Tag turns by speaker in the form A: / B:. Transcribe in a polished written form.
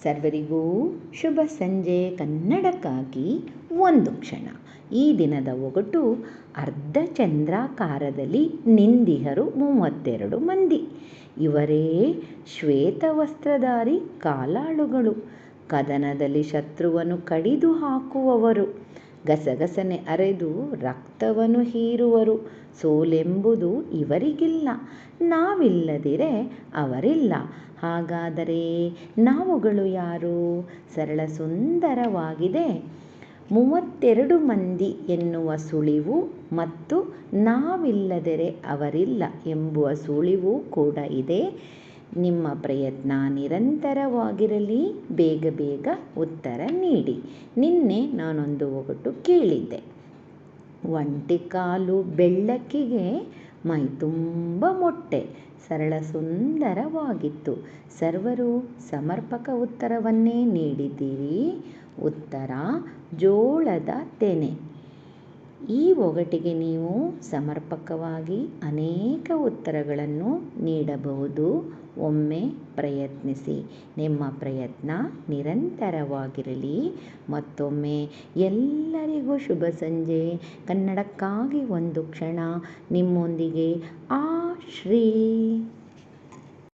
A: ಸರ್ವರಿಗೂ ಶುಭ ಸಂಜೆ. ಕನ್ನಡಕ್ಕಾಗಿ ಒಂದು ಕ್ಷಣ. ಈ ದಿನದ ಒಗಟು: ಅರ್ಧಚಂದ್ರಾಕಾರದಲ್ಲಿ ನಿಂದಿಹರು 32 ಮಂದಿ. ಇವರೇ ಶ್ವೇತವಸ್ತ್ರಧಾರಿ ಕಾಲಾಳುಗಳು. ಕದನದಲ್ಲಿ ಶತ್ರುವನ್ನು ಕಡಿದು ಹಾಕುವವರು. ಗಸಗಸನೆ ಅರೆದು ರಕ್ತವನ್ನು ಹೀರುವರು. ಸೋಲೆಂಬುದು ಇವರಿಗಿಲ್ಲ, ನಾವಿಲ್ಲದಿರೆ ಅವರಿಲ್ಲ. ಹಾಗಾದರೆ ನಾವುಗಳು ಯಾರು? ಸರಳ ಸುಂದರವಾಗಿದೆ. 32 ಮಂದಿ ಎನ್ನುವ ಸುಳಿವು ಮತ್ತು ನಾವಿಲ್ಲದರೆ ಅವರಿಲ್ಲ ಎಂಬುವ ಸುಳಿವು ಕೂಡ ಇದೆ. ನಿಮ್ಮ ಪ್ರಯತ್ನ ನಿರಂತರವಾಗಿರಲಿ. ಬೇಗ ಬೇಗ ಉತ್ತರ ನೀಡಿ. ನಿನ್ನೆ ನಾನೊಂದು ಒಗಟು ಕೇಳಿದ್ದೆ. ಒಂಟಿ ಕಾಲು ಬೆಳ್ಳಕ್ಕಿಗೆ ಮೈ ತುಂಬ ಮೊಟ್ಟೆ. ಸರಳ ಸುಂದರವಾಗಿತ್ತು. ಸರ್ವರು ಸಮರ್ಪಕ ಉತ್ತರವನ್ನೇ ನೀಡಿದ್ದೀರಿ. ಉತ್ತರ ಜೋಳದ ತೆನೆ. ಈ ಒಗಟಿಗೆ ನೀವು ಸಮರ್ಪಕವಾಗಿ ಅನೇಕ ಉತ್ತರಗಳನ್ನು ನೀಡಬಹುದು. ಒಮ್ಮೆ ಪ್ರಯತ್ನಿಸಿ. ನಿಮ್ಮ ಪ್ರಯತ್ನ ನಿರಂತರವಾಗಿರಲಿ. ಮತ್ತೊಮ್ಮೆ ಎಲ್ಲರಿಗೂ ಶುಭ ಸಂಜೆ. ಕನ್ನಡಕ್ಕಾಗಿ ಒಂದು ಕ್ಷಣ. ನಿಮ್ಮೊಂದಿಗೆ ಆ ಶ್ರೀ.